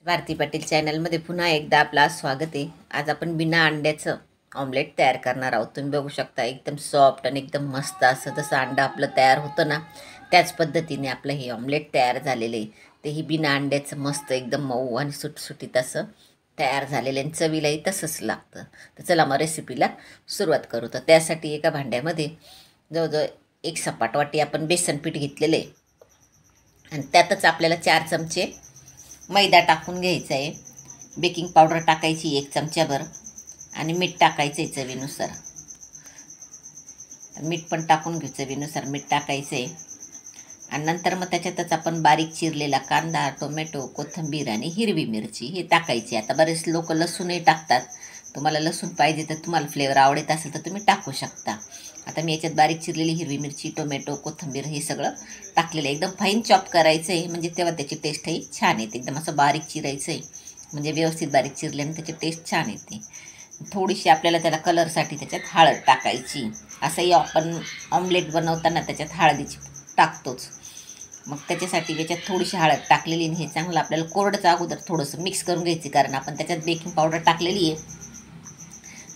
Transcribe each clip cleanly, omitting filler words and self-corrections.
भारती पाटील चॅनलमध्ये पुन्हा एकदा आपला स्वागत आहे। आज आपण बिना अंड्याचं ऑमलेट तयार करणार आहोत। तुम्ही बघू शकता एकदम सॉफ्ट आणि एकदम मस्त असं जसं अंडा आपलं तयार होतं ना, त्याच पद्धतीने आपलं हे ऑमलेट तयार झालेलं आहे। तेही बिना अंड्याचं मस्त एकदम मऊ आणि सुटसुटीत असं तयार झालेलं आहे। चवीलाही तसंच लागतं। तर चला मग रेसिपीला सुरुवात करू। तर त्यासाठी एका भांड्यामध्ये जवळजवळ एक सपाट वाटी आपण बेसन पीठ घेतलेलं आहे आणि त्यातच आपल्याला 4 चमचे मैदा टाकून घ्यायचा आहे। बेकिंग पावडर टाकायची 1 चमच्याभर आणि मीठ टाकायचं आहे चवीनुसार। मीठ पण टाकून घेऊ, चवीनुसार मीठ टाकायचं आहे। आणि नंतर मग त्याच्यातच आपण बारीक चिरलेला कांदा, टोमॅटो, कोथिंबीर आणि हिरवी मिरची हे टाकायची। आता बरेच लोक लसूणही टाकतात। तुम्हाला लसूण पाहिजे तर तुम्हाला फ्लेवर आवडत असेल तर तुम्ही टाकू शकता। आता मी याच्यात बारीक चिरलेली हिरवी मिरची, टोमॅटो, कोथिंबीर हे सगळं टाकलेलं आहे। एकदम फाईन चॉप करायचं आहे, म्हणजे तेव्हा त्याची टेस्टही छान येते। एकदम असं बारीक चिरायचं आहे, म्हणजे व्यवस्थित बारीक चिरल्याने त्याची टेस्ट छान येते। थोडीशी आपल्याला त्याला कलरसाठी त्याच्यात हळद टाकायची। असंही आपण ऑमलेट बनवताना त्याच्यात हळदीची टाकतोच। मग त्याच्यासाठी याच्यात थोडीशी हळद टाकलेली आणि हे चांगलं आपल्याला कोरडचं अगोदर थोडंसं मिक्स करून घ्यायचं, कारण आपण त्याच्यात बेकिंग पावडर टाकलेली आहे।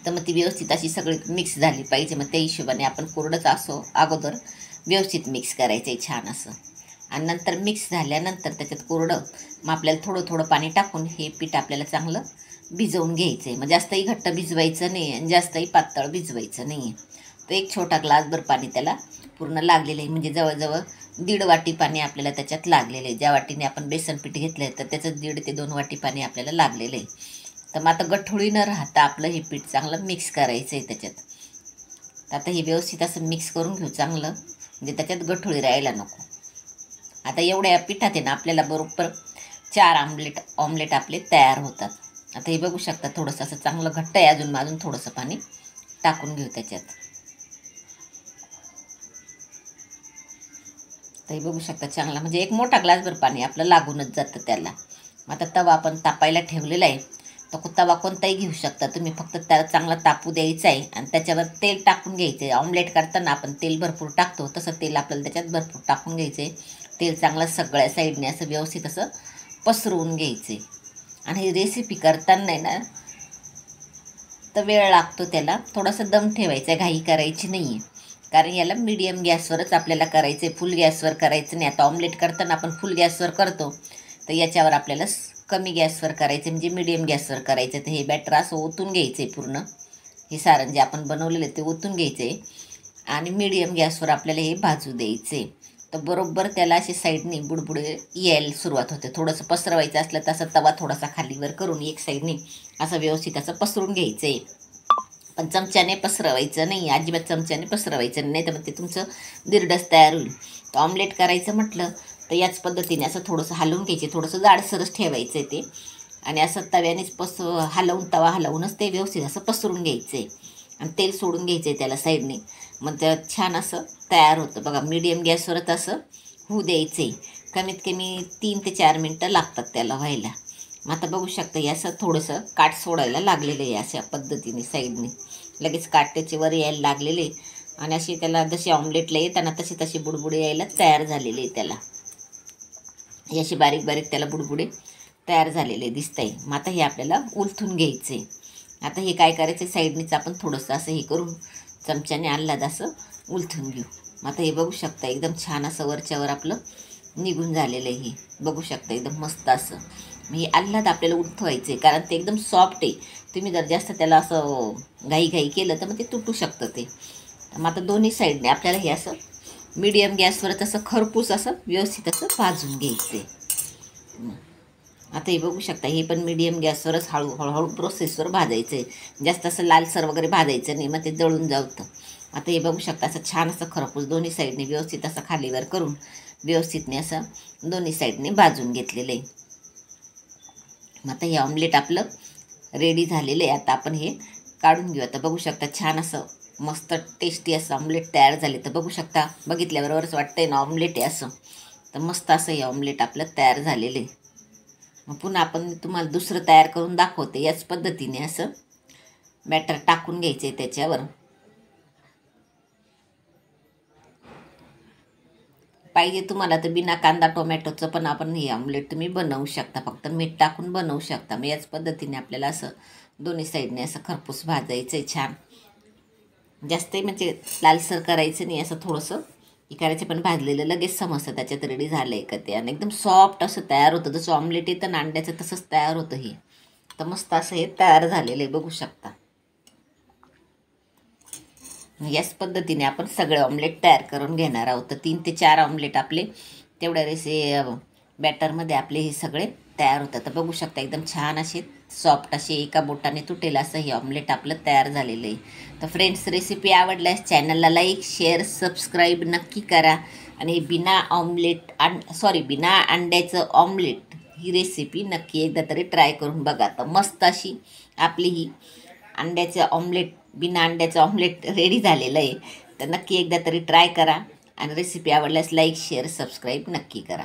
तर मग ती व्यवस्थित अशी सगळी मिक्स झाली पाहिजे। मग त्या हिशोबाने आपण कोरडंच असो अगोदर व्यवस्थित मिक्स करायचं आहे छान असं। आणि नंतर मिक्स झाल्यानंतर त्याच्यात कोरडं मग आपल्याला थोडं थोडं पाणी टाकून हे पीठ आपल्याला चांगलं भिजवून घ्यायचं आहे। मग जास्तही घट्ट भिजवायचं नाही आणि जास्तही पातळ भिजवायचं नाही आहे। तर एक छोटा ग्लासभर पाणी त्याला पूर्ण लागलेलं आहे, म्हणजे जवळजवळ 1.5 वाटी पाणी आपल्याला त्याच्यात लागलेलं आहे। ज्या वाटीने आपण बेसन पीठ घेतलं आहे तर त्याचं 1.5 ते 2 वाटी पाणी आपल्याला लागलेलं आहे। तर मग आता गठुळी न राहता आपलं हे पीठ चांगलं मिक्स करायचं आहे त्याच्यात। तर आता हे व्यवस्थित असं मिक्स करून घेऊ चांगलं, म्हणजे त्याच्यात गठुळी राहायला नको। आता एवढ्या पिठात आहे ना आपल्याला बरोबर 4 ऑमलेट आपले तयार होतात। आता हे बघू शकता थोडंसं असं चांगलं घट्ट आहे, अजून थोडंसं पाणी टाकून घेऊ त्याच्यात। तर हे बघू शकता चांगला, म्हणजे एक मोठा ग्लासभर पाणी आपलं लागूनच जातं त्याला। आता तवा आपण तापायला ठेवलेला आहे। तर तवा कोणताही घेऊ शकता तुम्ही, फक्त त्याला चांगला तापू द्यायचा आहे आणि त्याच्यावर तेल टाकून घ्यायचं आहे। ऑमलेट करताना आपण तेल भरपूर टाकतो, तसं तेल आपल्याला त्याच्यात भरपूर टाकून घ्यायचं आहे। तेल चांगलं सगळ्या साईडने असं व्यवस्थित असं पसरवून घ्यायचं आहे। आणि ही रेसिपी करताना आहे ना तर वेळ लागतो, त्याला थोडासा दम ठेवायचा, घाई करायची नाही आहे। कारण याला मीडियम गॅसवरच आपल्याला करायचं आहे, फुल गॅसवर करायचं नाही। आता ऑमलेट करताना आपण फुल गॅसवर करतो, तर याच्यावर आपल्याला कमी गॅसवर करायचं, म्हणजे मीडियम गॅसवर करायचं। तर हे बॅटर असं ओतून घ्यायचं आहे पूर्ण, हे सारण जे आपण बनवलेलं आहे ते ओतून घ्यायचं आहे आणि मीडियम गॅसवर आपल्याला हे भाजू द्यायचं आहे। तर बरोबर त्याला असे साईडने बुडबुडे यायला सुरुवात होते। थोडंसं पसरवायचं असलं तर असं तवा थोडासा खालीवर करून एक साईडने असं व्यवस्थित असं पसरून घ्यायचं आहे। पण चमच्याने पसरवायचं नाही, अजिबात चमच्याने पसरवायचं नाही, तर मग ते तुमचं दिरडस तयार होईल। तर ऑमलेट करायचं म्हटलं तर याच पद्धतीने असं थोडंसं हलवून घ्यायचे, थोडंसं जाडसरच ठेवायचं आहे ते आणि असं तव्यानेच तवा हलवूनच ते व्यवस्थित असं पसरून घ्यायचं आहे आणि तेल सोडून घ्यायचं आहे त्याला साईडने। मग त्या छान असं तयार होतं बघा। मीडियम गॅसवरच असं होऊ द्यायचं आहे, कमीत कमी 3 ते 4 मिनटं लागतात त्याला व्हायला। मग आता बघू शकता हे असं थोडंसं काठ सोडायला लागलेलं आहे, अशा पद्धतीने साईडने लगेच काठ त्याचे वर यायला लागलेले आणि असे त्याला जसे ऑमलेटला येताना तसे तसे बुडबुडे यायला तयार झालेले त्याला। हे असे बारीक बारीक त्याला बुडबुडे तयार झालेले दिसत आहे। मग आता हे आपल्याला उलथून घ्यायचं आहे। आता हे काय करायचं, साईडनेच आपण थोडंसं असं हे करून चमच्याने आल्हाद असं उलथून घेऊ। मग आता हे बघू शकता एकदम छान असं वरच्यावर आपलं निघून झालेलं आहे, हे बघू शकता एकदम मस्त असं। मग हे आल्हाद आपल्याला उलथवायचं आहे, कारण ते एकदम सॉफ्ट आहे। तुम्ही जर जास्त त्याला असं घाई केलं तर मग ते तुटू शकतं ते। मग आता दोन्ही साईडने आपल्याला हे असं मीडियम गॅसवरच असं खरपूस असं व्यवस्थित असं भाजून घ्यायचं आहे। आता हे बघू शकता हे पण मीडियम गॅसवरच हळूहळू प्रोसेसवर भाजायचं आहे, जास्त असं लालसर वगैरे भाजायचं नाही, मग ते जळून जातं। आता हे बघू शकता असं छान असं खरपूस दोन्ही साईडने व्यवस्थित असं खालीवर करून व्यवस्थितने असं दोन्ही साईडने भाजून घेतलेलं आहे। मग आता हे ऑमलेट आपलं रेडी झालेलं आहे। आता आपण हे काढून घेऊ। आता बघू शकता छान असं मस्त टेस्टी असं ऑमलेट तयार झाले। तर बघू शकता, बघितल्याबरोबरच वाटतंय ना ऑमलेट आहे असं। तर मस्त असं हे ऑमलेट आपलं तयार झालेलं आहे। मग पुन्हा आपण तुम्हाला दुसरं तयार करून दाखवते। याच पद्धतीने असं बॅटर टाकून घ्यायचं आहे त्याच्यावर। पाहिजे तुम्हाला तर बिना कांदा टोमॅटोचं पण आपण हे ऑमलेट तुम्ही बनवू शकता, फक्त मीठ टाकून बनवू शकता. मग याच पद्धतीने आपल्याला असं दोन्ही साईडने असं खरपूस भाजायचं आहे छान. जास्तही म्हणजे लालसर करायचं नाही, असं थोडंसं हे करायचं. पण भाजलेलं लगेच समजतं त्याच्यात रेडी झालं आहे का ते, आणि एकदम सॉफ्ट असं तयार होतं. जसं ऑमलेट येतं ना अंड्याचं तसंच तयार होतं हे. तर मस्त असं हे तयार झालेलं आहे, बघू शकता. याच पद्धतीने आपण सगळे ऑमलेट तयार करून घेणार आहोत. तर 3 ते 4 ऑमलेट आपले तेवढ्या बॅटरमध्ये आपले हे सगळे तयार होतात. तर बघू शकता एकदम छान असे सॉफ्ट असे एका बोटाने तुटेल असं हे ऑमलेट आपलं तयार झालेलं आहे. तर फ्रेंड्स, रेसिपी आवडल्यास चॅनलला लाईक शेअर सबस्क्राईब नक्की करा. आणि बिना अंड्याचं ऑमलेट ही रेसिपी नक्की एकदा तरी ट्राय करून बघा. तर मस्त अशी आपली ही बिना अंड्याचं ऑमलेट रेडी झालेलं आहे. तर नक्की एकदा तरी ट्राय करा आणि रेसिपी आवडल्यास लाईक शेअर सबस्क्राईब नक्की करा.